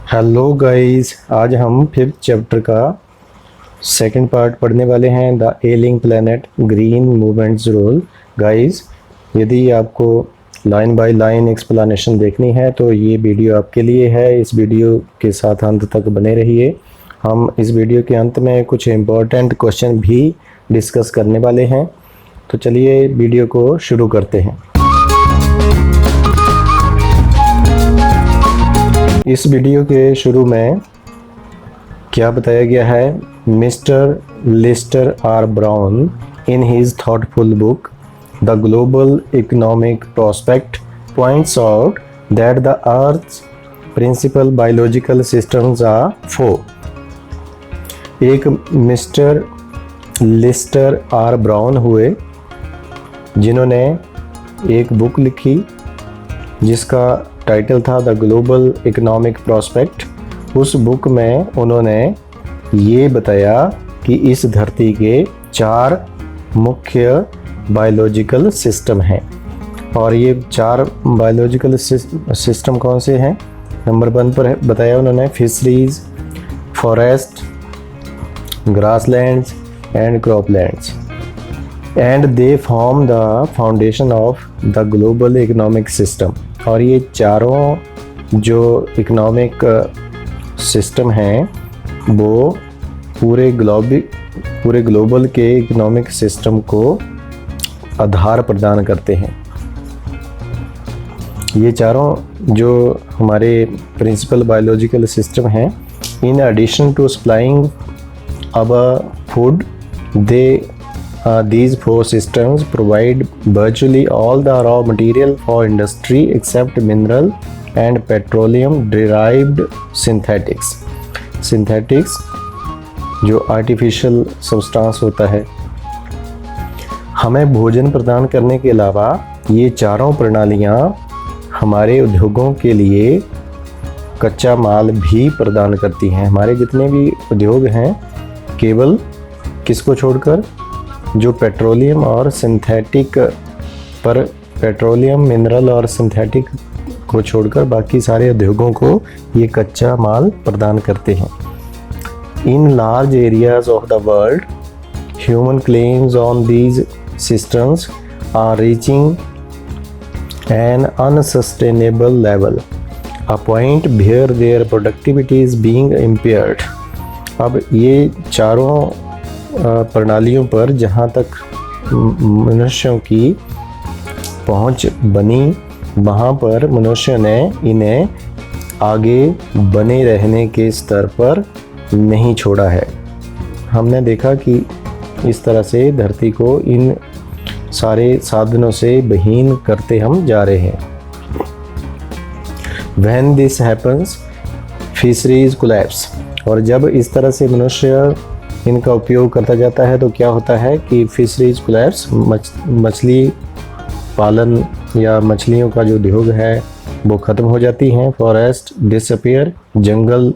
Hello guys, आज हम fifth chapter का सेकंड पार्ट पढ़ने वाले हैं, the ailing planet green movements role. Guys, यदि आपको लाइन बाय लाइन एक्सप्लेनेशन देखनी है तो ये वीडियो आपके लिए है। इस वीडियो के साथ अंत तक बने रहिए। हम इस वीडियो के अंत में कुछ इम्पोर्टेंट क्वेश्चन भी डिस्कस करने वाले हैं। तो चलिए वीडियो को शुरू करते हैं। इस वीडियो के शुरू में क्या बताया गया है? Mister Lister R Brown in his thoughtful book the global economic prospect points out that the earth's principal biological systems are four. एक मिस्टर लिस्टर आर ब्राउन हुए जिन्होंने एक बुक लिखी जिसका टाइटल था द ग्लोबल इकोनॉमिक प्रोस्पेक्ट। उस book में उन्होंने ये बताया कि इस धरती के 4 मुख्य बायोलॉजिकल सिस्टम हैं। और ये 4 बायोलॉजिकल सिस्टम कौन से हैं? नंबर 1 पर बताया उन्होंने fisheries, forest, grasslands and croplands, and they form the foundation of the global economic system. और ये चारों जो इकोनॉमिक सिस्टम हैं वो पूरे ग्लोबल के इकोनॉमिक सिस्टम को आधार प्रदान करते हैं। ये चारों जो हमारे प्रिंसिपल बायोलॉजिकल सिस्टम हैं, in addition to supplying our food, these 4 systems provide virtually all the raw material for industry except mineral and petroleum derived synthetics जो आर्टिफिशियल सब्सटेंस होता है। हमें भोजन प्रदान करने के अलावा ये चारों प्रणालियाँ हमारे उद्योगों के लिए कच्चा माल भी प्रदान करती हैं। हमारे जितने भी उद्योग हैं, केवल किसको छोड़कर, जो पेट्रोलियम और सिंथेटिक पर पेट्रोलियम, मिनरल और सिंथेटिक को छोड़कर बाकी सारे उद्योगों को ये कच्चा माल प्रदान करते हैं। In large areas of the world human claims on these systems are reaching an unsustainable level, a point where their productivity is being impaired. अब ये चारों प्रणालियों पर जहाँ तक मनुष्यों की पहुँच बनी, वहाँ पर मनुष्य ने इन्हें आगे बने रहने के स्तर पर नहीं छोड़ा है। हमने देखा कि इस तरह से धरती को इन सारे साधनों से विहीन करते हम जा रहे हैं। When this happens, fisheries collapse। और जब इस तरह से मनुष्य इनका उपयोग करता जाता है तो क्या होता है कि फिशरीज कोलैप्स, मछली पालन या मछलियों का जो उद्योग है वो ख़त्म हो जाती हैं। फॉरेस्ट डिसअपियर, जंगल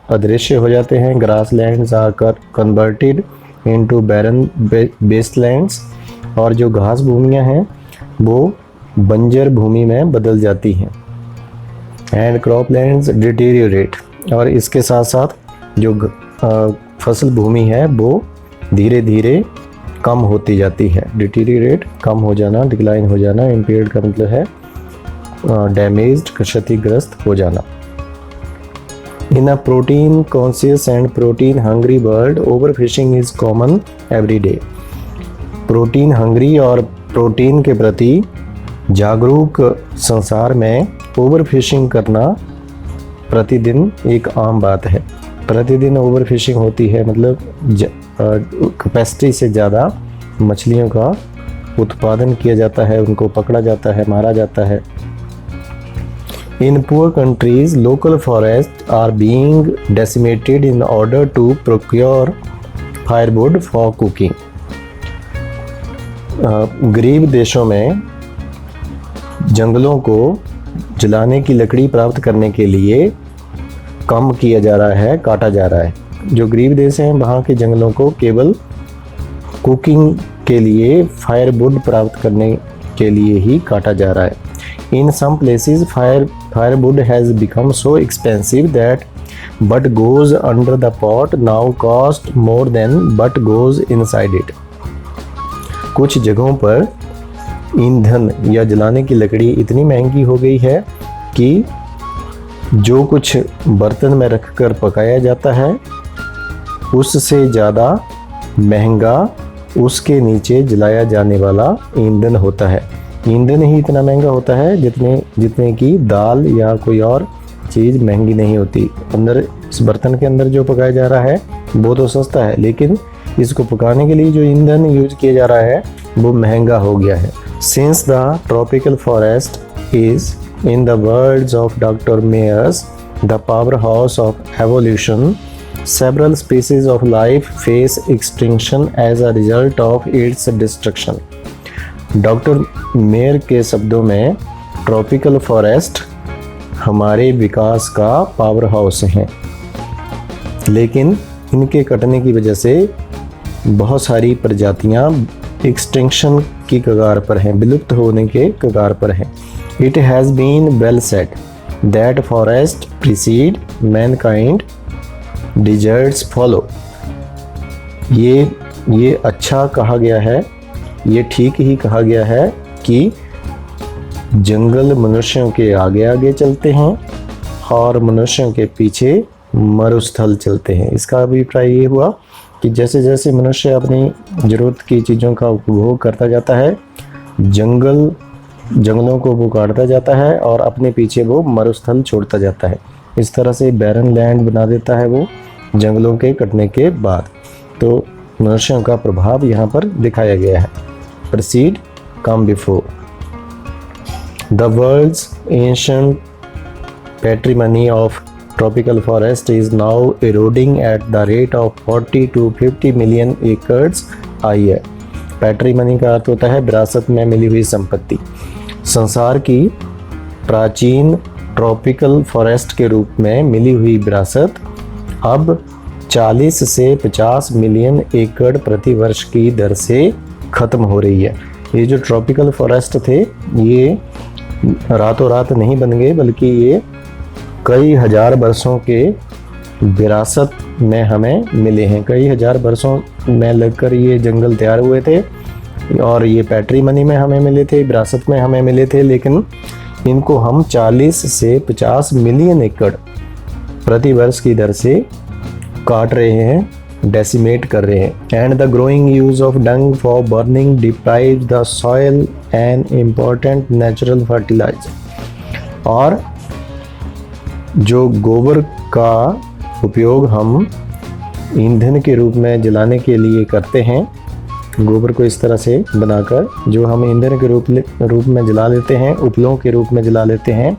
अदृश्य हो जाते हैं। Grass lands are converted into barren wastelands, और जो घास भूमियाँ हैं वो बंजर भूमि में बदल जाती हैं। एंड क्रॉप लैंड्स डिटीरियोरेट, और इसके साथ साथ जो फसल भूमि है वो धीरे धीरे कम होती जाती है। डिटीरियोरेट, कम हो जाना, डिक्लाइन हो जाना। इम्पेयर्ड का मतलब है डैमेज्ड, क्षतिग्रस्त हो जाना। In a protein conscious and protein hungry world, over fishing is common every day. Protein hungry और प्रोटीन के प्रति जागरूक संसार में ओवर फिशिंग करना प्रतिदिन एक आम बात है। प्रतिदिन ओवर फिशिंग होती है, मतलब कैपेसिटी से ज़्यादा मछलियों का उत्पादन किया जाता है, उनको पकड़ा जाता है, मारा जाता है। In poor countries local forest are being decimated in order to procure firewood for cooking. गरीब देशों में जंगलों को जलाने की लकड़ी प्राप्त करने के लिए कम किया जा रहा है, काटा जा रहा है। जो गरीब देश हैं वहाँ के जंगलों को केवल कुकिंग के लिए, फायरवुड प्राप्त करने के लिए ही काटा जा रहा है। In some places, firewood has become so expensive that what goes under the pot now cost more than what goes inside it. कुछ जगहों पर ईंधन या जलाने की लकड़ी इतनी महंगी हो गई है कि जो कुछ बर्तन में रखकर पकाया जाता है उससे ज़्यादा महंगा उसके नीचे जलाया जाने वाला ईंधन होता है। ईंधन ही इतना महंगा होता है जितने की दाल या कोई और चीज़ महंगी नहीं होती। अंदर इस बर्तन के अंदर जो पकाया जा रहा है वो तो सस्ता है, लेकिन इसको पकाने के लिए जो ईंधन यूज किया जा रहा है वो महंगा हो गया है। Since the tropical forest is, in the words of Dr. Mayers, the powerhouse of evolution, several species of life face extinction as a result of its destruction. Doctor mayor के शब्दों में ट्रॉपिकल फॉरेस्ट हमारे विकास का power house हैं, लेकिन इनके कटने की वजह से बहुत सारी प्रजातियां एक्सटिंक्शन की कगार पर हैं, विलुप्त होने के कगार पर हैं। It has been well said that forest precede mankind, deserts follow. ये अच्छा कहा गया है, ये ठीक ही कहा गया है कि जंगल मनुष्यों के आगे आगे चलते हैं और मनुष्यों के पीछे मरुस्थल चलते हैं। इसका अभिप्राय ये हुआ कि जैसे जैसे मनुष्य अपनी ज़रूरत की चीज़ों का उपभोग करता जाता है, जंगलों को वो काटता जाता है और अपने पीछे वो मरुस्थल छोड़ता जाता है। इस तरह से बैरन लैंड बना देता है वो जंगलों के कटने के बाद। तो मनुष्यों का प्रभाव यहाँ पर दिखाया गया है। Proceed come before the world's ancient patrimony of tropical forest is now eroding at the rate of 40 to 50 million acres a year. पैट्रिमनी का अर्थ होता है विरासत में मिली हुई संपत्ति। संसार की प्राचीन ट्रॉपिकल फॉरेस्ट के रूप में मिली हुई विरासत अब 40 से 50 मिलियन एकड़ प्रति वर्ष की दर से ख़त्म हो रही है। ये जो ट्रॉपिकल फॉरेस्ट थे ये रातों रात नहीं बन गए, बल्कि ये कई हजार वर्षों के विरासत में हमें मिले हैं। कई हजार वर्षों में लगकर ये जंगल तैयार हुए थे और ये पैट्रिमनी में हमें मिले थे, विरासत में हमें मिले थे, लेकिन इनको हम 40 से 50 मिलियन एकड़ प्रति वर्ष की दर से काट रहे हैं, डेसिमेट कर रहे हैं। And the growing use of dung for burning deprive the soil an important natural fertilizer. और जो गोबर का उपयोग हम ईंधन के रूप में जलाने के लिए करते हैं, गोबर को इस तरह से बनाकर जो हम ईंधन के रूप में जला लेते हैं, उपलों के रूप में जला लेते हैं,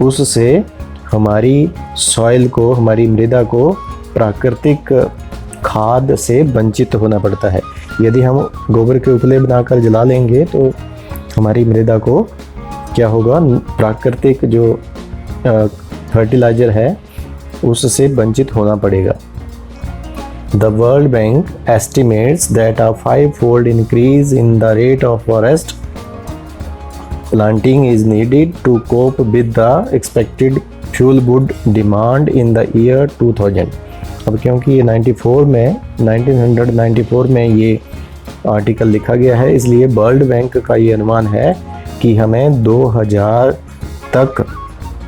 उससे हमारी सॉइल को, हमारी मृदा को प्राकृतिक खाद से वंचित होना पड़ता है। यदि हम गोबर के उपले बनाकर जला लेंगे तो हमारी मृदा को क्या होगा, प्राकृतिक जो फर्टिलाइजर है उससे वंचित होना पड़ेगा। The world bank estimates that a 5-fold increase in the rate of forest planting is needed to cope with the expected fuel wood demand in the year 2000। अब क्योंकि ये 1994 में ये आर्टिकल लिखा गया है, इसलिए वर्ल्ड बैंक का ये अनुमान है कि हमें 2000 तक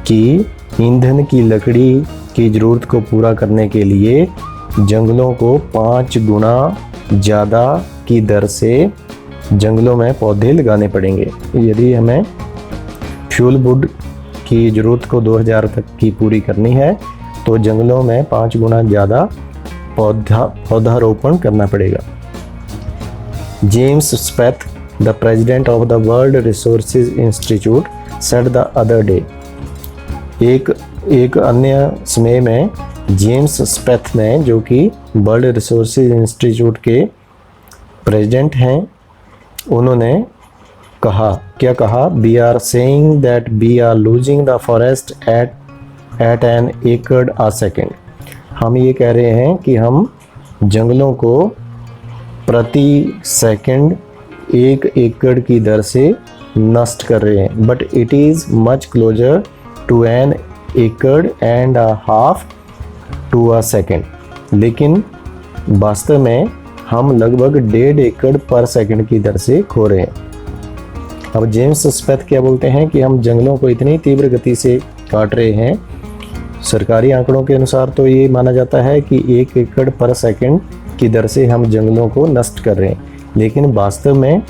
की ईंधन की लकड़ी की ज़रूरत को पूरा करने के लिए जंगलों को 5 गुना ज़्यादा की दर से जंगलों में पौधे लगाने पड़ेंगे। यदि हमें फ्यूल वुड की ज़रूरत को 2000 तक की पूरी करनी है तो जंगलों में 5 गुना ज़्यादा पौधारोपण करना पड़ेगा। James Speth, the president of the World Resources Institute, said the other day. एक अन्य समय में जेम्स स्पेथ ने, जो कि वर्ल्ड रिसोर्सेज इंस्टीट्यूट के प्रेसिडेंट हैं, उन्होंने कहा, क्या कहा, we are saying that we are losing the forest at an acre a second. हम ये कह रहे हैं कि हम जंगलों को प्रति सेकंड 1 एकड़ की दर से नष्ट कर रहे हैं, but it is much closer to an acre and a half to a second. लेकिन वास्तव में हम लगभग 1.5 एकड़ पर सेकंड की दर से खो रहे हैं। अब जेम्स स्मिथ क्या बोलते हैं कि हम जंगलों को इतनी तीव्र गति से काट रहे हैं, सरकारी आंकड़ों के अनुसार तो ये माना जाता है कि 1 एकड़ पर सेकंड की दर से हम जंगलों को नष्ट कर रहे हैं, लेकिन वास्तव में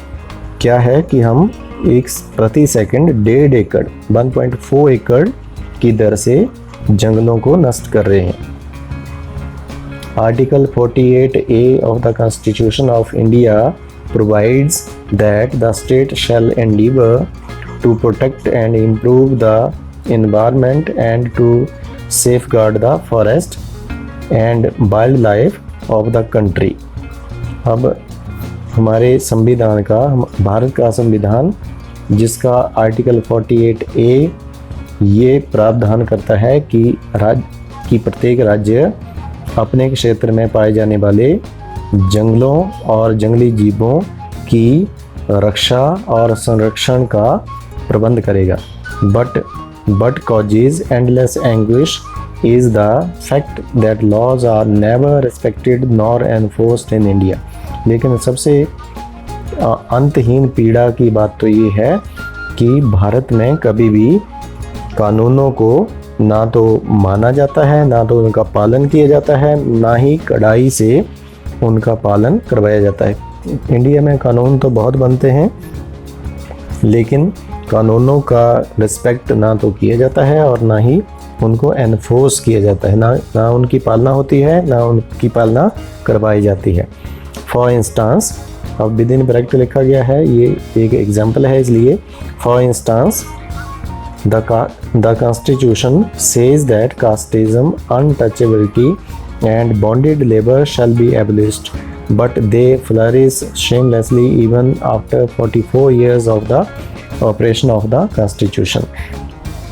क्या है कि हम प्रति सेकंड 1.5 एकड़ 1.4 एकड़ की दर से जंगलों को नष्ट कर रहे हैं। Article 48A of the Constitution of India provides that the state shall endeavor to protect and improve the environment and to safeguard the forest and wildlife of the country। अब हमारे संविधान का, भारत का संविधान जिसका आर्टिकल 48A ये प्रावधान करता है कि प्रत्येक राज्य अपने क्षेत्र में पाए जाने वाले जंगलों और जंगली जीवों की रक्षा और संरक्षण का प्रबंध करेगा। But causes endless anguish is the fact that laws are never respected nor enforced in India. लेकिन सबसे अंतहीन पीड़ा की बात तो ये है कि भारत में कभी भी कानूनों को ना तो माना जाता है, ना तो उनका पालन किया जाता है, ना ही कड़ाई से उनका पालन करवाया जाता है। इंडिया में कानून तो बहुत बनते हैं, लेकिन कानूनों का रिस्पेक्ट ना तो किया जाता है और ना ही उनको एनफोर्स किया जाता है, ना उनकी पालना होती है, ना उनकी पालना करवाई जाती है। फॉर इंस्टांस, अब विद इन ब्रैकेट लिखा गया है, ये एक एग्जाम्पल है इसलिए। For instance The Constitution says that casteism, untouchability, and bonded labor shall be abolished, but they flourish shamelessly even after 44 years of the operation of the Constitution।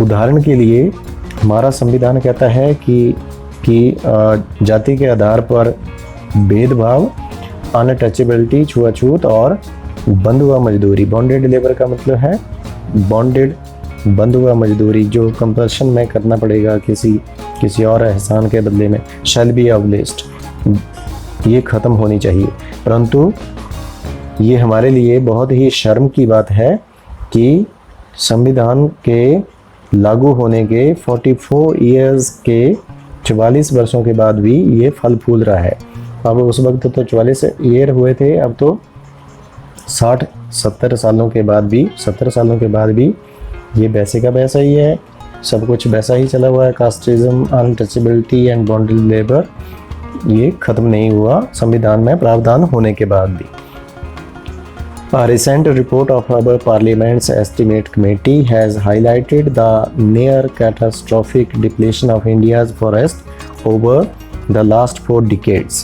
उदाहरण के लिए हमारा संविधान कहता है कि जाति के आधार पर भेदभाव, अनटचेबिलिटी, छुआछूत और बंधुआ मजदूरी, बॉन्डेड लेबर का मतलब है बॉन्डेड बंधुआ मजदूरी जो कंपल्शन में करना पड़ेगा किसी और एहसान के बदले में, शैल बी अबलिश्ड, ये ख़त्म होनी चाहिए। परंतु ये हमारे लिए बहुत ही शर्म की बात है कि संविधान के लागू होने के 44 ईयर्स के 44 वर्षों के बाद भी ये फल फूल रहा है। अब उस वक्त तो 44 ईयर हुए थे, अब तो 60-70 सालों के बाद भी 70 सालों के बाद भी ये वैसे का वैसा ही है, सब कुछ वैसा ही चला हुआ है। Casteism, untouchability and bonded labour ये ख़त्म नहीं हुआ संविधान में प्रावधान होने के बाद भी। A recent report of our Parliament's Estimate Committee has highlighted the near catastrophic depletion of India's forest over the last 4 decades।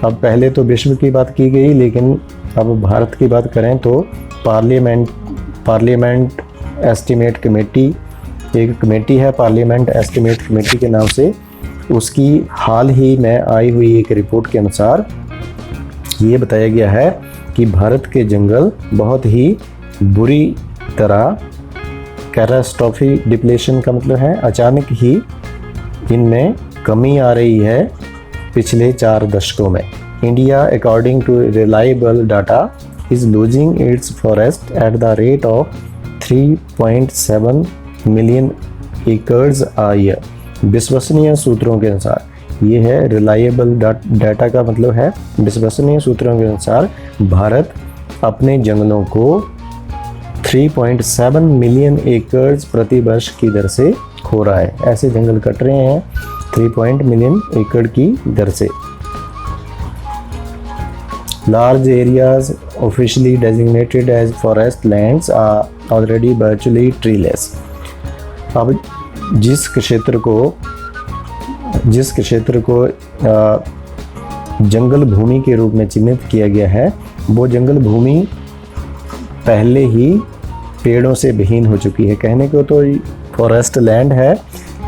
अब पहले तो विश्व की बात की गई, लेकिन अब भारत की बात करें तो पार्लियामेंट एस्टिमेट कमेटी, एक कमेटी है पार्लियामेंट एस्टिमेट कमेटी के नाम से, उसकी हाल ही में आई हुई एक रिपोर्ट के अनुसार ये बताया गया है कि भारत के जंगल बहुत ही बुरी तरह, कैटास्ट्रोफी डिप्लेशन का मतलब है अचानक ही इनमें कमी आ रही है पिछले 4 दशकों में। India according to reliable data is losing its forest at the rate of 3.7 million acres a year. विश्वसनीय सूत्रों के अनुसार, ये है रिलायबल डाटा का मतलब है विश्वसनीय सूत्रों के अनुसार भारत अपने जंगलों को 3.7 मिलियन एकर्स प्रति वर्ष की दर से खो रहा है। ऐसे जंगल कट रहे हैं 3 मिलियन एकड़ की दर से। Large areas officially designated as forest lands are already virtually treeless। अब जिस क्षेत्र को जंगल भूमि के रूप में चिन्हित किया गया है, वो जंगल भूमि पहले ही पेड़ों से विहीन हो चुकी है। कहने को तो फॉरेस्ट लैंड है,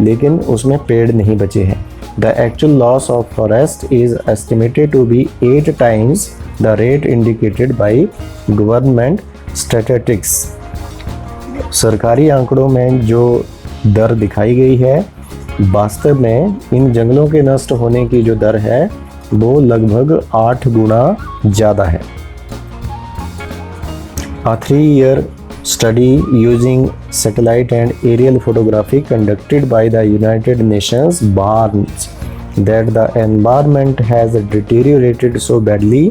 लेकिन उसमें पेड़ नहीं बचे हैं। The actual loss of forest is estimated to be 8 times the rate indicated by government statistics। सरकारी आंकड़ों में जो दर दिखाई गई है, वास्तव में इन जंगलों के नष्ट होने की जो दर है वो लगभग 8 गुना ज़्यादा है। A 3-year study using satellite and aerial photography conducted by the United Nations warns that the environment has deteriorated so badly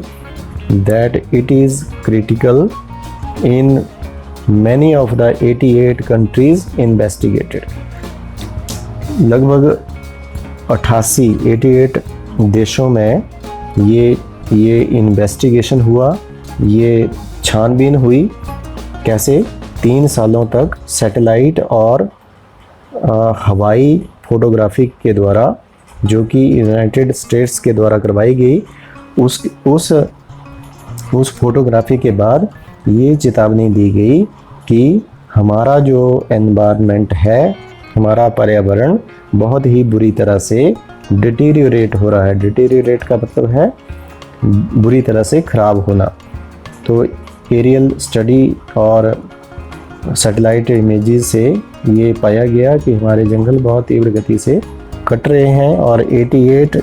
that it is critical in many of the 88 countries investigated। लगभग 88 देशों में ये investigation हुआ, ये छानबीन हुई। कैसे? 3 सालों तक सैटेलाइट और हवाई फोटोग्राफी के द्वारा, जो कि यूनाइटेड स्टेट्स के द्वारा करवाई गई, उस फोटोग्राफी के बाद ये चेतावनी दी गई कि हमारा जो एनवायरनमेंट है, हमारा पर्यावरण बहुत ही बुरी तरह से डिटीरियोरेट हो रहा है। डिटीरियोरेट का मतलब है बुरी तरह से ख़राब होना। तो एरियल स्टडी और सैटेलाइट इमेजेस से ये पाया गया कि हमारे जंगल बहुत तीव्र गति से कट रहे हैं और 88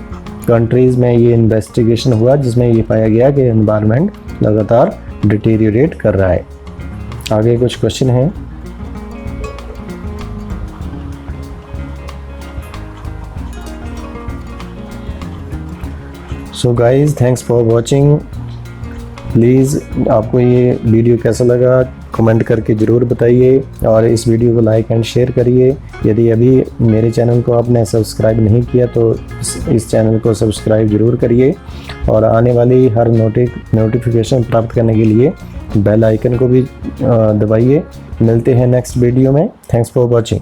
कंट्रीज़ में ये इन्वेस्टिगेशन हुआ जिसमें ये पाया गया कि एनवायरनमेंट लगातार डिटीरियोरेट कर रहा है। आगे कुछ क्वेश्चन हैं। So guys, thanks for watching. Please आपको ये वीडियो कैसा लगा कमेंट करके ज़रूर बताइए और इस वीडियो को लाइक एंड शेयर करिए। यदि अभी मेरे चैनल को आपने सब्सक्राइब नहीं किया तो इस चैनल को सब्सक्राइब ज़रूर करिए और आने वाली हर नोटिफिकेशन प्राप्त करने के लिए बेल आइकन को भी दबाइए। मिलते हैं नेक्स्ट वीडियो में। Thanks for watching.